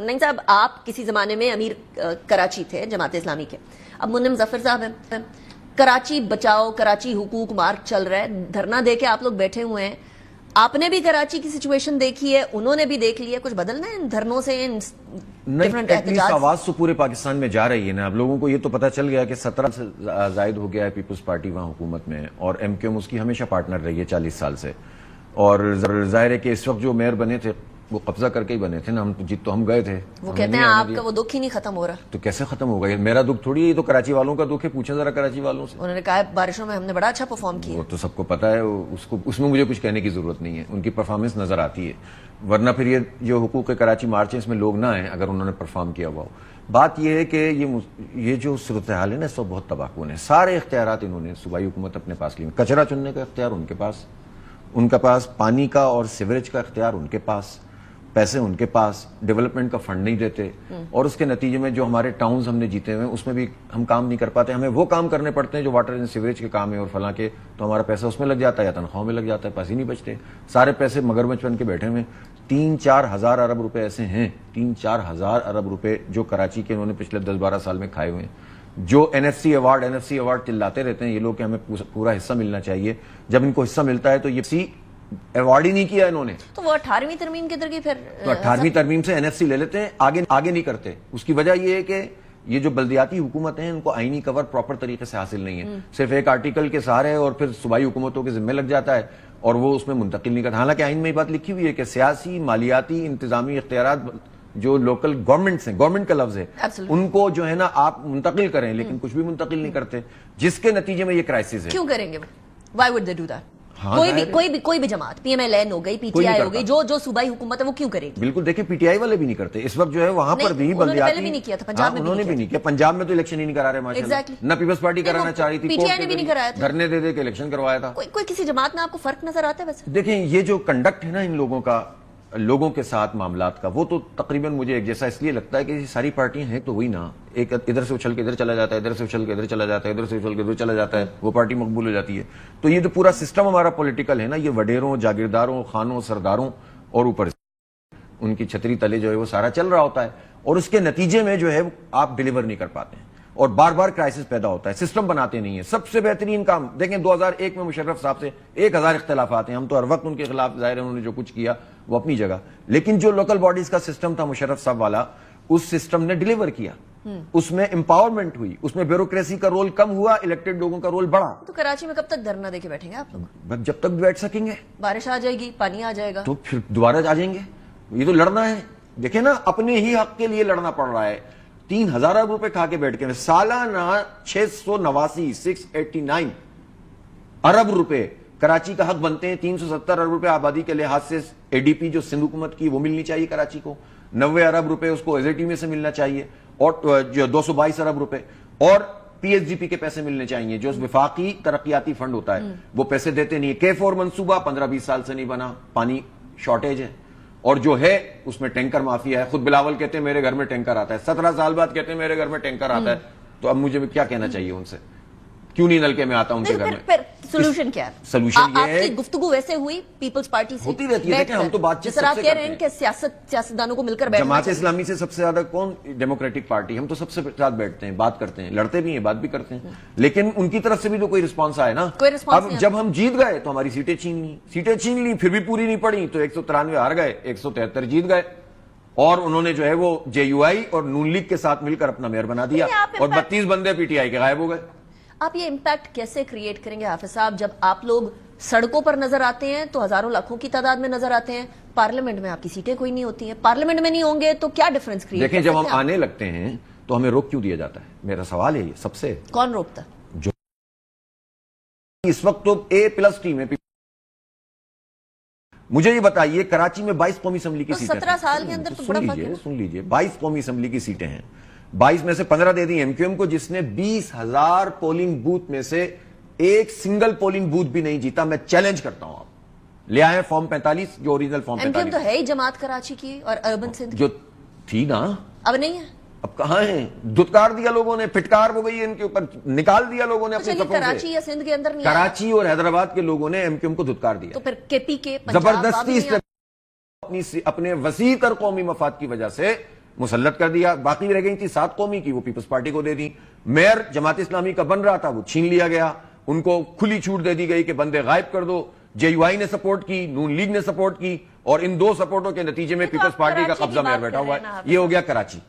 نہیں صاحب، آپ کسی زمانے میں امیر کراچی تھے جماعت اسلامی کے، اب منم ظفر صاحب ہیں، کراچی بچاؤ، کراچی حقوق مارچ چل رہا ہے، دھرنا دے کے آپ لوگ بیٹھے ہوئے ہیں، آپ نے بھی کراچی کی سچویشن دیکھی ہے، انہوں نے بھی دیکھ لی ہے، کچھ بدلنا ہے ان دھرنوں سے، ان ڈیفرنٹ احتجاج؟ آواز تو پورے پاکستان میں جا رہی ہے نا، اب لوگوں کو یہ تو پتہ چل گیا کہ 17 سے زائد ہو گیا ہے پیپلز پارٹی وہاں حکومت میں، اور ایم کیو ایم اس کی ہمیشہ پارٹنر رہی ہے 40 سال سے، اور ظاہر ہے کہ اس وقت جو میئر بنے تھے وہ قبضہ کر کے ہی بنے تھے نا، ہم جیت تو ہم گئے تھے، وہ کہتے ہیں آپ کا وہ دکھ ہی نہیں ختم ہو رہا، تو کیسے ختم ہوگا؟ یہ میرا دکھ تھوڑی ہے، یہ تو کراچی والوں کا دکھ ہے، پوچھیں ذرا کراچی والوں سے۔ انہوں نے کہا بارشوں میں ہم نے بڑا اچھا پرفارم کیا، وہ تو سب کو پتا ہے، اس میں مجھے کچھ کہنے کی ضرورت نہیں ہے، ان کی پرفارمنس نظر آتی ہے، ورنہ پھر یہ جو حقوق کراچی مارچ ہے اس میں لوگ نہ آئیں اگر انہوں نے پرفارم کیا ہوا ہو۔ بات یہ ہے کہ یہ جو صورتحال ہے نا اس وقت بہت تباہ کن ہے، سارے اختیارات انہوں نے صوبائی حکومت اپنے پاس لیے، کچرا چننے کا اختیار ان کے پاس پانی کا اور سیوریج کا اختیار ان کے پاس، پیسے ان کے پاس، ڈیولپمنٹ کا فنڈ نہیں دیتے، اور اس کے نتیجے میں جو ہمارے ٹاؤنز ہم نے جیتے ہوئے ہیں اس میں بھی ہم کام نہیں کر پاتے، ہمیں وہ کام کرنے پڑتے ہیں جو واٹر اینڈ سیوریج کے کام ہے اور فلاں کے، تو ہمارا پیسہ اس میں لگ جاتا ہے یا تنخواہوں میں لگ جاتا ہے، پیسے نہیں بچتے، سارے پیسے مگرمچھ بن کے بیٹھے ہوئے، 3-4 ہزار ارب روپے ایسے ہیں، 3-4 ہزار ارب روپے جو کراچی کے انہوں نے پچھلے 10-12 سال میں کھائے ہوئے ہیں، جو این ایف سی ایوارڈ چلاتے رہتے ہیں یہ لوگ کہ ہمیں پورا حصہ ملنا چاہیے، جب ان کو حصہ ملتا ہے تو یہ ایوارڈ ہی نہیں کیا انہوں نے، تو وہ 18ویں ترمیم کے در کی پھر تو 18ویں ترمیم سے این ایف سی لے لیتے ہیں، آگے نہیں کرتے۔ اس کی وجہ یہ ہے کہ یہ جو بلدیاتی حکومت ہیں ان کو آئینی کور پراپر طریقے سے حاصل نہیں ہے، صرف ایک آرٹیکل کے سہارے اور پھر صوبائی حکومتوں کے ذمہ لگ جاتا ہے اور وہ اس میں منتقل نہیں کرتا، حالانکہ آئین میں یہ بات لکھی ہوئی ہے کہ سیاسی، مالیاتی، انتظامی اختیارات جو لوکل گورنمنٹس ہیں، گورنمنٹ کا لفظ ہے، ان کو جو ہے نا آپ منتقل کریں، لیکن کچھ بھی منتقل نہیں کرتے، جس کے نتیجے میں یہ کرائسس ہے۔ کیوں کریں گے؟ Y would they do that? کوئی بھی جماعت، پی ایم ایل این ہو گئی، پی ٹی آئی ہو گئی، جو صوبائی حکومت ہے وہ کیوں کرے گی؟ بالکل، دیکھیں پی ٹی آئی والے بھی نہیں کرتے اس وقت، جو ہے وہاں پر بھی بلدیاتی، انہوں نے نہیں کیا تھا، پنجاب میں انہوں نے بھی نہیں کیا، پنجاب میں تو الیکشن ہی نہیں کرا رہے ماشاءاللہ، نہ پیپلز پارٹی کرانا چاہ رہی تھی، پی ٹی آئی نے بھی نہیں کرایا تھا، دھرنے دے کے الیکشن کروایا تھا۔ کوئی کسی جماعت میں آپ کو فرق نظر آتا ہے ویسے؟ دیکھیں یہ جو کنڈکٹ ہے نا ان لوگوں کے ساتھ معاملات کا، وہ تو تقریباً مجھے ایک جیسا اس لیے لگتا ہے کہ یہ ساری پارٹیاں ہیں تو وہی نا، ایک ادھر سے اچھل کے ادھر چلا جاتا ہے، ادھر سے اچھل کے ادھر چلا جاتا ہے، ادھر سے اچھل کے ادھر چلا جاتا ہے، وہ پارٹی مقبول ہو جاتی ہے، تو یہ جو پورا سسٹم ہمارا پولیٹیکل ہے نا، یہ وڈیروں، جاگیرداروں، خانوں، سرداروں اور اوپر ان کی چھتری تلے جو ہے وہ سارا چل رہا ہوتا ہے، اور اس کے نتیجے میں جو ہے آپ ڈیلیور نہیں کر پاتے ہیں اور بار بار کرائسس پیدا ہوتا ہے، سسٹم بناتے نہیں ہیں۔ سب سے بہترین کام دیکھیں 2001 میں مشرف صاحب سے 1000 اختلافات ہیں، ہم تو ہر وقت ان کے خلاف، ظاہر ہے انہوں نے جو کچھ کیا وہ اپنی جگہ، لیکن جو لوکل باڈیز کا سسٹم تھا مشرف صاحب والا، اس سسٹم نے ڈیلیور کیا، اس میں امپاورمنٹ ہوئی، اس میں بیوروکریسی کا رول کم ہوا، الیکٹڈ لوگوں کا رول بڑھا۔ تو کراچی میں کب تک دھرنا دے کے بیٹھیں گے آپ لوگ؟ جب تک بیٹھ سکیں گے، بارش آ جائے گی، پانی آ جائے گا تو پھر دوبارہ آ جائیں گے، یہ تو لڑنا ہے، دیکھیں نا اپنے ہی حق کے لیے لڑنا پڑ رہا ہے، 3000 ارب روپے کھا کے بیٹھ کے سالانہ 689 ارب روپے کراچی کا حق بنتے ہیں، 370 ارب روپے آبادی کے لحاظ سے اے ڈی پی جو سندھ حکومت کی وہ ملنی چاہیے کراچی کو، 90 ارب روپے اس کو ایز اے ٹی میں سے ملنا چاہیے، اور جو 222 ارب روپے اور پی ایس جی پی کے پیسے ملنے چاہیے جو وفاقی ترقیاتی فنڈ ہوتا ہے، وہ پیسے دیتے نہیں ہے۔ K4 منصوبہ 15-20 سال سے نہیں بنا، پانی شارٹیج ہے، اور جو ہے اس میں ٹینکر مافیا ہے، خود بلاول کہتے ہیں میرے گھر میں ٹینکر آتا ہے، 17 سال بعد کہتے ہیں میرے گھر میں ٹینکر آتا ہے، تو اب مجھے کیا کہنا چاہیے ان سے؟ کیوں نہیں نلکے میں آتا ان کے گھر میں؟ پھر سولوشن کیا ہے؟ سولوشن یہ ہے، آپ کی گفتگو ویسے ہوئی پیپلز پارٹی سے ہوتی رہتی ہے، دیکھیں ہم تو بات چیت جس طرح آپ کہہ رہے ہیں کہ سیاستدانوں کو مل کر بیٹھنا جماعت اسلامی سے سب سے زیادہ کون ڈیموکریٹک پارٹی، ہم تو سب سے ساتھ بیٹھتے ہیں، بات کرتے ہیں، لڑتے بھی ہیں، بات بھی کرتے ہیں، لیکن ان کی طرف سے بھی تو کوئی رسپانس آئے نا۔ اب جب ہم جیت گئے تو ہماری سیٹیں چھین لی، پھر بھی پوری نہیں پڑی تو 193 ہار گئے، 173 جیت گئے، اور انہوں نے جو ہے وہ جے یو آئی اور نون لیگ کے ساتھ مل کر اپنا میئر بنا دیا، اور 32 بندے پی ٹی آئی کے غائب ہو گئے۔ آپ یہ امپیکٹ کیسے کریٹ کریں گے حافظ صاحب، جب آپ لوگ سڑکوں پر نظر آتے ہیں تو ہزاروں لاکھوں کی تعداد میں نظر آتے ہیں، پارلیمنٹ میں آپ کی سیٹیں کوئی نہیں ہوتی ہیں، پارلیمنٹ میں نہیں ہوں گے تو کیا ڈیفرنس کریٹ؟ دیکھیں جب ہم آنے لگتے ہیں تو ہمیں روک کیوں دیا جاتا ہے؟ میرا سوال ہے یہ سب سے، کون روکتا؟ جو اس وقت تو A+ ٹیم ہے، مجھے یہ بتائیے کراچی میں 22 قومی اسمبلی کی سیٹیں، 17 سال کے اندر تو بڑا فرق ہے۔ سن لیجئے 22 قومی اسمبلی کی سیٹیں ہیں، 22 میں سے 15 دے دی ایم کیو ایم کو، جس نے 20,000 پولنگ بوتھ میں سے ایک سنگل پولنگ بوتھ بھی نہیں جیتا۔ میں چیلنج کرتا ہوں، آپ لے آئے فارم 45 جو original form 45، M Q M تو ہے ہی جماعت کراچی کی اور اربن سندھ جو تھی نا، اب نہیں ہے، اب کہاں ہیں؟ دھتکار دیا لوگوں نے، پھٹکار ہو گئی ہے ان کے اوپر، نکال دیا لوگوں نے اپنے صفوں سے۔ کراچی یا سندھ کے اندر نہیں، کراچی اور حیدرآباد کے لوگوں نے ایم کیو ایم کو دھتکار دیا، تو پھر کے پی کے زبردستی اپنے وسیع تر قومی مفاد کی وجہ سے مسلط کر دیا. باقی رہ گئی تھی 7 قومی کی, وہ پیپلز پارٹی کو دے دی. میئر جماعت اسلامی کا بن رہا تھا, وہ چھین لیا گیا, ان کو کھلی چھوٹ دے دی گئی کہ بندے غائب کر دو. جے یو آئی نے سپورٹ کی, نون لیگ نے سپورٹ کی, اور ان 2 سپورٹوں کے نتیجے میں پیپلز پارٹی کا قبضہ میئر بیٹھا ہوا ہے. یہ ہو گیا کراچی.